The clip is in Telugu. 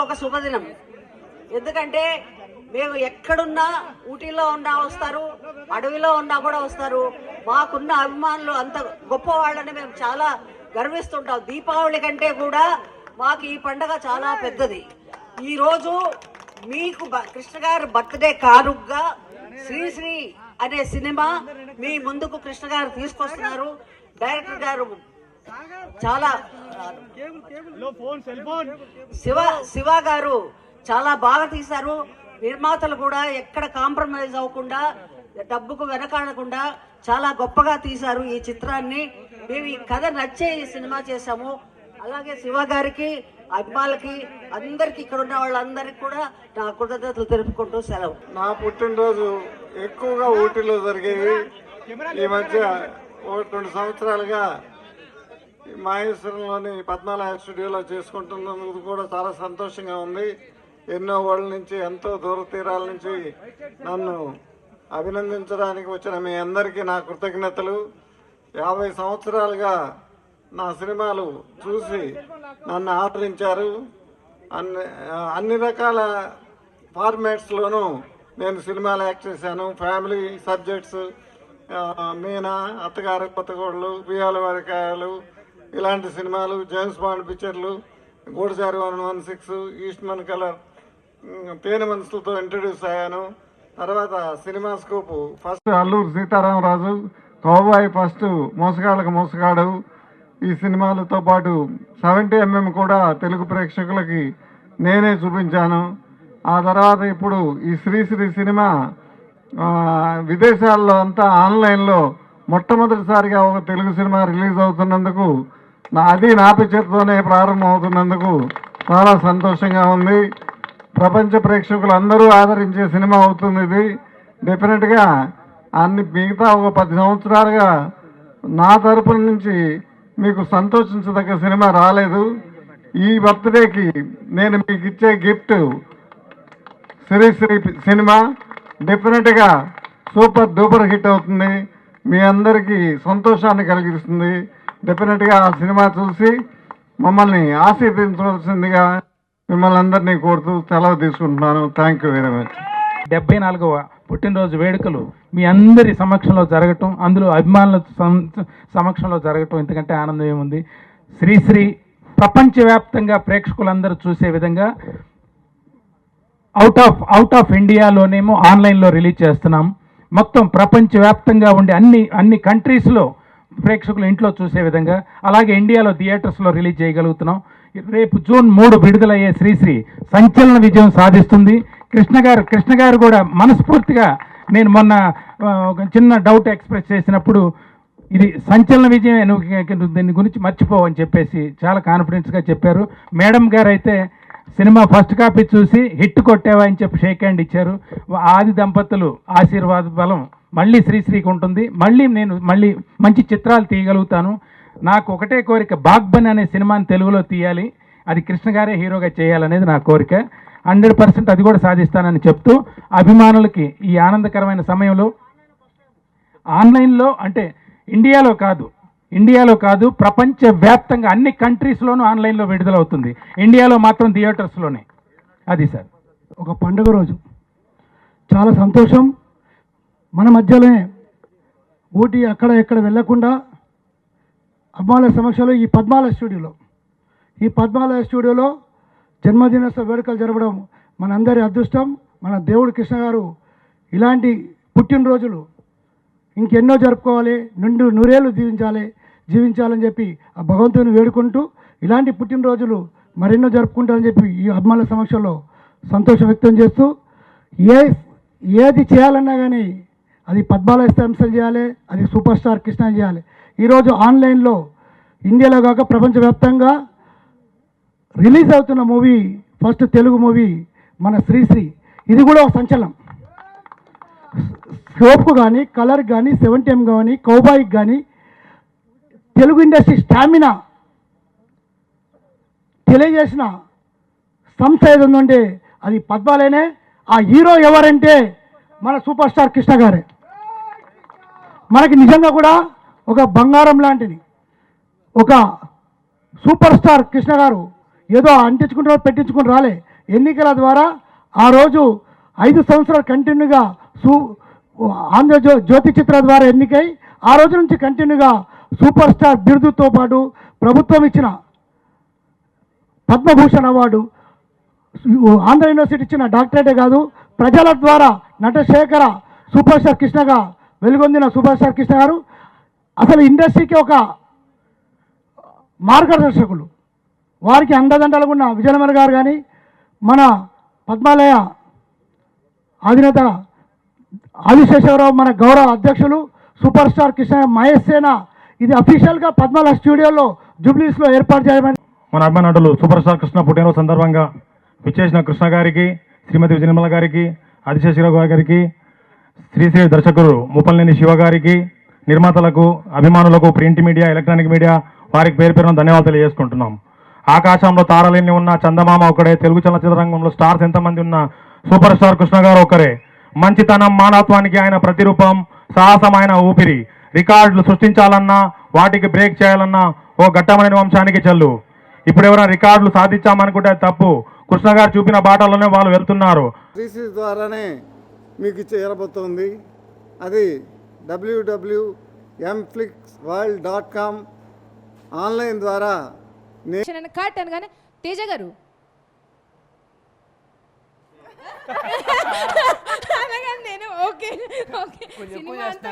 ఒక శుభదినం. ఎందుకంటే మేము ఎక్కడున్నా, ఊటీలో ఉన్నా వస్తారు, అడవిలో ఉన్నా కూడా వస్తారు. మాకున్న అభిమానులు అంత గొప్ప వాళ్ళని మేము చాలా గర్విస్తుంటాం. దీపావళి కంటే కూడా మాకు ఈ పండగ చాలా పెద్దది. ఈరోజు మీకు కృష్ణ గారు బర్త్డే కానుగ్గా శ్రీశ్రీ అనే సినిమా మీ ముందుకు కృష్ణ గారు తీసుకొస్తున్నారు. డైరెక్టర్ గారు చాలా శివ గారు చాలా బాగా తీశారు. నిర్మాతలు కూడా ఎక్కడ కాంప్రమైజ్ అవ్వకుండా, డబ్బుకు వెనకాడకుండా చాలా గొప్పగా తీశారు ఈ చిత్రాన్ని. మేము ఈ కథ నచ్చే ఈ సినిమా చేశాము. అలాగే శివ గారికి, అభిమానులకి, అందరికి, ఇక్కడ ఉన్న వాళ్ళందరికీ కూడా నా కృతజ్ఞతలు తెలుపుకుంటూ సెలవు. నా పుట్టినరోజు ఎక్కువగా ఊటీలో జరిగేవి. ఈ మధ్య 2 సంవత్సరాలుగా మాహేశ్వరంలోని పద్మాలయ స్టూడియోలో చేసుకుంటున్నందుకు కూడా చాలా సంతోషంగా ఉంది. ఎన్నో ఊళ్ళ నుంచి, ఎంతో దూర తీరాల నుంచి నన్ను అభినందించడానికి వచ్చిన మీ అందరికీ నా కృతజ్ఞతలు. 50 సంవత్సరాలుగా నా సినిమాలు చూసి నన్ను ఆదరించారు. అన్ని రకాల ఫార్మాట్స్లోనూ నేను సినిమాలు యాక్ట్ చేశాను. ఫ్యామిలీ సబ్జెక్ట్స్, మీనా, అత్తగారి కొత్తగోడలు, బియ్యాల వారికాయలు, ఇలాంటి సినిమాలు, జేమ్స్ బాండ్ పిక్చర్లు, గూడచారి 116, ఈస్ట్మన్ కలర్, పేన మనుషులతో ఇంట్రడ్యూస్ అయ్యాను. తర్వాత cinema scope first Alluri Sitaramaraju, cowboy first, Mosagallaku Mosagadu, ఈ సినిమాలతో పాటు 70mm కూడా తెలుగు ప్రేక్షకులకి నేనే చూపించాను. ఆ తర్వాత ఇప్పుడు ఈ శ్రీశ్రీ సినిమా విదేశాల్లో అంతా ఆన్లైన్లో మొట్టమొదటిసారిగా ఒక తెలుగు సినిమా రిలీజ్ అవుతున్నందుకు, అది నా పిక్చర్తోనే ప్రారంభం అవుతున్నందుకు చాలా సంతోషంగా ఉంది. ప్రపంచ ప్రేక్షకులు అందరూ ఆదరించే సినిమా అవుతుంది ఇది. డెఫినెట్గా మిగతా ఒక 10 సంవత్సరాలుగా నా తరపున నుంచి మీకు సంతోషించదగ్గ సినిమా రాలేదు. ఈ బర్త్డేకి నేను మీకు ఇచ్చే గిఫ్ట్ శ్రీశ్రీ సినిమా డెఫినెట్గా సూపర్ డూపర్ హిట్ అవుతుంది. మీ అందరికీ సంతోషాన్ని కలిగిస్తుంది. డెఫినెట్గా ఆ సినిమా చూసి మమ్మల్ని ఆశీర్వదించవలసిందిగా మిమ్మల్ని అందరినీ కోరుతూ సెలవు తీసుకుంటున్నాను. Thank you very much. 74వ పుట్టినరోజు వేడుకలు మీ అందరి సమక్షంలో జరగటం, అందులో అభిమానుల సమక్షంలో జరగటం ఇంతకంటే ఆనందం ఏముంది. శ్రీశ్రీ ప్రపంచవ్యాప్తంగా ప్రేక్షకులందరూ చూసే విధంగా అవుట్ ఆఫ్ ఇండియాలోనేమో ఆన్లైన్లో రిలీజ్ చేస్తున్నాం. మొత్తం ప్రపంచవ్యాప్తంగా ఉండే అన్ని కంట్రీస్లో ప్రేక్షకులు ఇంట్లో చూసే విధంగా, అలాగే ఇండియాలో థియేటర్స్లో రిలీజ్ చేయగలుగుతున్నాం. రేపు జూన్ 3 విడుదలయ్యే శ్రీశ్రీ సంచలన విజయం సాధిస్తుంది. కృష్ణ గారు కూడా మనస్ఫూర్తిగా, నేను మొన్న ఒక చిన్న డౌట్ ఎక్స్ప్రెస్ చేసినప్పుడు ఇది సంచలన విజయం, నువ్వు దీని గురించి మర్చిపోవని చెప్పేసి చాలా కాన్ఫిడెన్స్గా చెప్పారు. మేడం గారు అయితే సినిమా ఫస్ట్ కాపీ చూసి హిట్ కొట్టావా అని చెప్పి షేక్ హ్యాండ్ ఇచ్చారు. ఆది దంపతులు ఆశీర్వాద బలం మళ్ళీ శ్రీశ్రీకి ఉంటుంది. నేను మంచి చిత్రాలు తీయగలుగుతాను. నాకు ఒకటే కోరిక, బాగ్బన్ అనే సినిమాని తెలుగులో తీయాలి, అది కృష్ణ గారే హీరోగా చేయాలనేది నా కోరిక. 100% అది కూడా సాధిస్తానని చెప్తూ, అభిమానులకి ఈ ఆనందకరమైన సమయంలో ఆన్లైన్లో, అంటే ఇండియాలో కాదు ప్రపంచవ్యాప్తంగా అన్ని కంట్రీస్లోనూ ఆన్లైన్లో విడుదలవుతుంది. ఇండియాలో మాత్రం థియేటర్స్లోనే. అది సార్ ఒక పండుగ రోజు చాలా సంతోషం. మన మధ్యలోనే ఊటీ అక్కడ ఎక్కడ వెళ్లకుండా అభిమానుల సమక్షంలో ఈ పద్మాలయ స్టూడియోలో జన్మదినోత్సవ వేడుకలు జరపడం మనందరి అదృష్టం. మన దేవుడు కృష్ణ గారు ఇలాంటి పుట్టినరోజులు ఇంకెన్నో జరుపుకోవాలి, నూరేళ్ళు జీవించాలని చెప్పి ఆ భగవంతుని వేడుకుంటూ ఇలాంటి పుట్టినరోజులు మరెన్నో జరుపుకుంటారని చెప్పి ఈ అభిమానుల సమక్షంలో సంతోషం వ్యక్తం చేస్తూ, ఏది చేయాలన్నా కానీ అది పద్మాలయ సంస్థలు చేయాలి, అది సూపర్ స్టార్ కృష్ణ చేయాలి. ఈరోజు ఆన్లైన్లో ఇండియాలో కాక ప్రపంచవ్యాప్తంగా రిలీజ్ అవుతున్న మూవీ, ఫస్ట్ తెలుగు మూవీ మన శ్రీశ్రీ. ఇది కూడా ఒక సంచలనం. స్కోప్కు కానీ, కలర్ కానీ, 70mm కానీ, కౌబాయ్కి కానీ తెలుగు ఇండస్ట్రీ స్టామినా తెలియజేసిన సంస్థ ఏది ఉందంటే అది పద్మాలయనే. ఆ హీరో ఎవరంటే మన సూపర్ స్టార్ కృష్ణ గారే. మనకి నిజంగా కూడా ఒక బంగారం లాంటిది, ఒక సూపర్ స్టార్ కృష్ణ గారు ఏదో అంటించుకుంటారో పెట్టించుకుని రాలే. ఎన్నికల ద్వారా ఆ రోజు 5 సంవత్సరాలు కంటిన్యూగా జ్యోతి చిత్ర ద్వారా ఎన్నికై ఆ రోజు నుంచి కంటిన్యూగా సూపర్ స్టార్ బిరుదుతో పాటు ప్రభుత్వం ఇచ్చిన పద్మభూషణ్ అవార్డు, ఆంధ్ర యూనివర్సిటీ ఇచ్చిన డాక్టరేటే కాదు, ప్రజల ద్వారా నటశేఖర సూపర్ స్టార్ కృష్ణగా వెలుగొందిన సూపర్ స్టార్ కృష్ణ గారు అసలు ఇండస్ట్రీకి ఒక మార్గదర్శకులు. వారికి అండదండలుగా ఉన్న విజయనగర్ గారు కానీ, మన పద్మాలయ అధినేత ఆదిశేషవరావు మన గౌరవ అధ్యక్షులు సూపర్ స్టార్ కృష్ణ మహేష్ సేన ఇది అఫీషియల్గా పద్మాలయ స్టూడియోలో జూబ్లీస్లో ఏర్పాటు చేయమని మన అభిమాన నటులు సూపర్ స్టార్ కృష్ణ పుట్టినరోజు సందర్భంగా విచ్చేసిన కృష్ణ గారికి, శ్రీమతి విజయనిర్మల గారికి, ఆదిశేషరావు గారికి, శ్రీశ్రీ దర్శకుడు ముప్పలనేని శివ గారికి, నిర్మాతలకు, అభిమానులకు, ప్రింట్ మీడియా, ఎలక్ట్రానిక్ మీడియా వారికి పేరు పేరున ధన్యవాదాలు తెలియజేసుకుంటున్నాం. ఆకాశంలో తారలెన్ని ఉన్న చందమామ ఒకడే, తెలుగు చలనచిత్ర రంగంలో స్టార్స్ ఎంతమంది ఉన్న సూపర్ స్టార్ కృష్ణ గారు ఒకరే. మంచితనం, మానవత్వానికి ఆయన ప్రతిరూపం, సాహసం ఆయన ఊపిరి. రికార్డులు సృష్టించాలన్నా, వాటికి బ్రేక్ చేయాలన్నా ఓ ఘట్టమైన వంశానికి చెల్లు. ఇప్పుడు ఎవరైనా రికార్డులు సాధించామనుకుంటే అది తప్పు. కృష్ణ గారు చూపిన బాటలోనే వాళ్ళు వెళ్తున్నారు. శ్రీశ్రీ ద్వారానే మీకు చేరబోతోంది. అది www.mflixworld.com ఆన్లైన్ ద్వారా కట్ అనగానే తేజ గారు అనగానే నేను ఓకే సినిమా అంతా